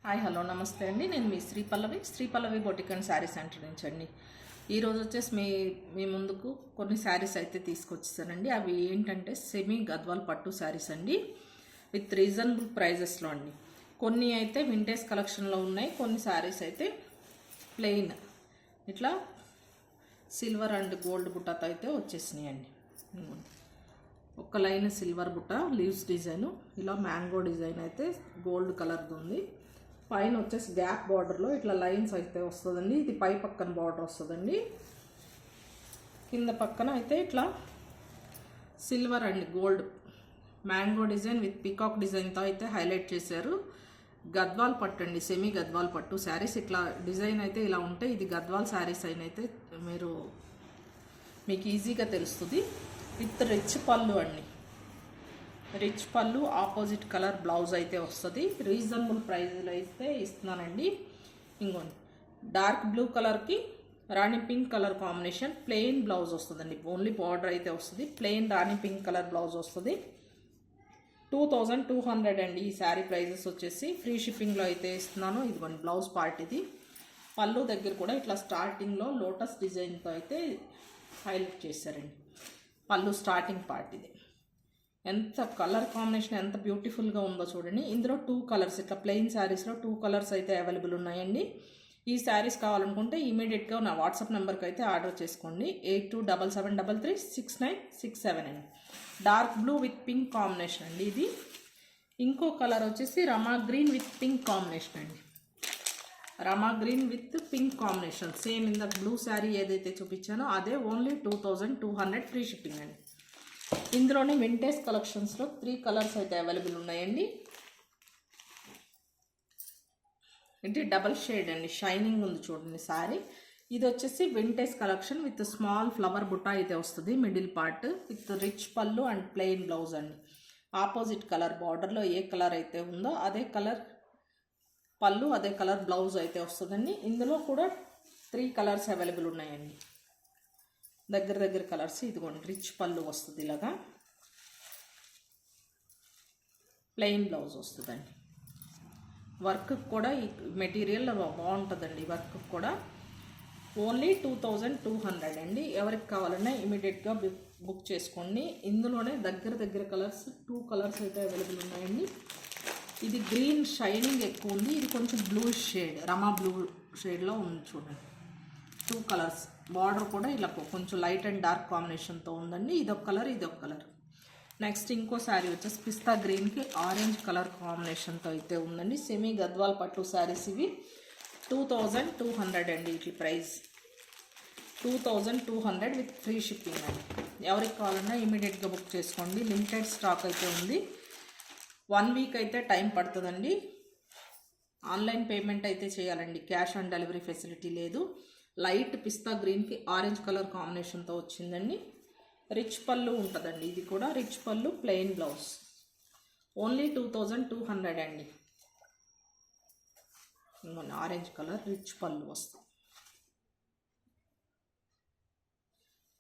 Hi hello నమస్తే అండి. నేను మీ శ్రీ పల్లవి బొటిక్ అండ్ శారీ సెంటర్ నుంచి అండి. ఈరోజు వచ్చేసి మీ ముందుకు కొన్ని శారీస్ అయితే తీసుకొచ్చేసానండి. అవి ఏంటంటే సెమీ గద్వాల్ పట్టు శారీస్ అండి, విత్ రీజనబుల్ ప్రైజెస్లో అండి. కొన్ని అయితే వింటేజ్ కలెక్షన్లో ఉన్నాయి, కొన్ని శారీస్ అయితే ప్లెయిన్ ఇట్లా సిల్వర్ అండ్ గోల్డ్ బుట్టతో అయితే వచ్చేసినాయి అండి. ఒక లైన్ సిల్వర్ బుట్ట లీవ్స్ డిజైన్, ఇలా మ్యాంగో డిజైన్ అయితే గోల్డ్ కలర్ది ఉంది. పైన వచ్చేసి గ్యాప్ బార్డర్లో ఇట్లా లైన్స్ అయితే వస్తుందండి. ఇది పై పక్కన బార్డర్ వస్తుందండి. కింద పక్కన అయితే ఇట్లా silver and gold mango design with peacock డిజైన్తో అయితే హైలైట్ చేశారు. గద్వాల్ పట్టు అండి, సెమీ గద్వాల్ పట్టు శారీస్. ఇట్లా డిజైన్ అయితే ఇలా ఉంటే ఇది గద్వాల్ శారీస్ అయిన అయితే మీకు ఈజీగా తెలుస్తుంది. విత్ రిచ్ పళ్ళు అండి, రిచ్ పళ్ళు, ఆపోజిట్ కలర్ బ్లౌజ్ అయితే వస్తుంది. రీజనబుల్ ప్రైస్లో అయితే ఇస్తున్నానండి. ఇంకోండి డార్క్ బ్లూ కలర్కి rani pink colour combination plain blouse వస్తుందండి. ఓన్లీ బార్డర్ అయితే వస్తుంది. Plain rani pink colour blouse వస్తుంది. 2200 అండి ఈ శారీ ప్రైజెస్ వచ్చేసి. ఫ్రీ షిప్పింగ్లో అయితే ఇస్తున్నాను. ఇదిగోండి బ్లౌజ్ పార్ట్ ఇది. పళ్ళు దగ్గర కూడా ఇట్లా స్టార్టింగ్లో లోటస్ డిజైన్తో అయితే హైలైట్ చేశారండి. పళ్ళు స్టార్టింగ్ పార్ట్ ఇది. ఎంత కలర్ కాంబినేషన్ ఎంత బ్యూటిఫుల్గా ఉందో చూడండి. ఇందులో 2 కలర్స్, ఇట్లా ప్లెయిన్ శారీస్లో 2 కలర్స్ అయితే అవైలబుల్ ఉన్నాయండి. ఈ శారీస్ కావాలనుకుంటే ఇమీడియట్గా నా వాట్సాప్ నెంబర్కి అయితే ఆర్డర్ చేసుకోండి. 8277336967 అండి. Dark blue with pink combination అండి ఇది. ఇంకో కలర్ వచ్చేసి Rama green with pink combination అండి. Rama green with pink combination same ఇందాక బ్లూ శారీ ఏదైతే చూపించానో అదే. ఓన్లీ 2200 ఫ్రీ షిప్పింగ్ అండి. ఇందులోనే వింటేజ్ కలెక్షన్స్లో 3 కలర్స్ అయితే అవైలబుల్ ఉన్నాయండి. ఇది డబల్ షేడ్ అండి, షైనింగ్ ఉంది చూడండి శారీ. ఇది వచ్చేసి vintage collection with small flower బుట్ట అయితే వస్తుంది. మిడిల్ పార్ట్ విత్ రిచ్ పళ్ళు అండ్ ప్లెయిన్ బ్లౌజ్ అండి. ఆపోజిట్ కలర్ బార్డర్లో ఏ కలర్ అయితే ఉందో అదే కలర్ పళ్ళు, అదే కలర్ బ్లౌజ్ అయితే వస్తుందండి. ఇందులో కూడా 3 కలర్స్ అవైలబుల్ ఉన్నాయండి. దగ్గర కలర్స్. ఇదిగోండి రిచ్ పళ్ళు వస్తుంది, ఇలాగా ప్లెయిన్ బ్లౌజ్ వస్తుందండి. వర్క్ కూడా ఈ మెటీరియల్ బాగుంటుందండి. వర్క్ కూడా ఓన్లీ 2200 అండి. ఎవరికి కావాలన్నా ఇమీడియట్గా బుక్ చేసుకోండి. ఇందులోనే దగ్గర కలర్స్ 2 కలర్స్ అయితే అవైలబుల్ ఉన్నాయండి. ఇది గ్రీన్ షైనింగ్ ఎక్కువ ఉంది. ఇది కొంచెం బ్లూ షేడ్, రమా బ్లూ షేడ్లో ఉంది చూడండి. 2 కలర్స్. బార్డర్ కూడా ఇలా కొంచెం లైట్ అండ్ డార్క్ కాంబినేషన్తో ఉందండి. ఇదొక కలర్, ఇదొక కలర్. నెక్స్ట్ ఇంకో శారీ వచ్చేసి పిస్తా గ్రీన్కి ఆరెంజ్ కలర్ కాంబినేషన్తో అయితే ఉందండి. సెమీ గద్వాల్ పట్టు శారీస్ ఇవి. 2200 అండి వీటి ప్రైస్. 2200 విత్ ఫ్రీ షిప్పింగ్ అండి. ఎవరికి కావాలన్నా ఇమీడియట్గా బుక్ చేసుకోండి. లిమిటెడ్ స్టాక్ అయితే ఉంది. 1 వీక్ అయితే టైం పడుతుందండి. ఆన్లైన్ పేమెంట్ అయితే చేయాలండి. క్యాష్ ఆన్ డెలివరీ ఫెసిలిటీ లేదు. లైట్ పిస్తా గ్రీన్కి ఆరెంజ్ కలర్ కాంబినేషన్తో వచ్చిందండి. రిచ్ పళ్ళు ఉంటుందండి. ఇది కూడా రిచ్ పళ్ళు, ప్లెయిన్ బ్లౌజ్. ఓన్లీ 2200 అండి. ఇంకొన్ని ఆరెంజ్ కలర్ రిచ్ పళ్ళు వస్తుంది.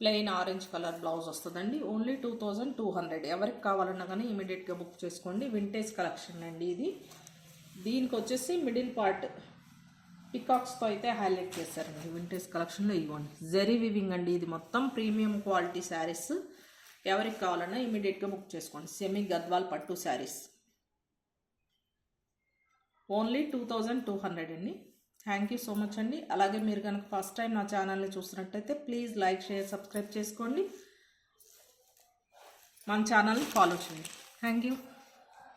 ప్లెయిన్ ఆరెంజ్ కలర్ బ్లౌజ్ వస్తుందండి. ఓన్లీ 2200. ఎవరికి కావాలన్నా కానీ ఇమీడియట్గా బుక్ చేసుకోండి. వింటేజ్ కలెక్షన్ అండి ఇది. దీనికి వచ్చేసి మిడిల్ పార్ట్ పికాక్స్తో అయితే హైలైట్ చేశారండి. వింటేజ్ కలెక్షన్లో ఇవ్వండి జెరీ వివింగ్ అండి. ఇది మొత్తం ప్రీమియం క్వాలిటీ శారీస్. ఎవరికి కావాలన్నా ఇమీడియట్గా బుక్ చేసుకోండి. సెమీ గద్వాల్ పట్టు శారీస్. ఓన్లీ 2200 అండి. థ్యాంక్ యూ సో మచ్ అండి. అలాగే మీరు కనుక ఫస్ట్ టైం నా ఛానల్ని చూస్తున్నట్టయితే ప్లీజ్ లైక్, షేర్, సబ్స్క్రైబ్ చేసుకోండి. మన ఛానల్ని ఫాలో చేయండి. Thank you.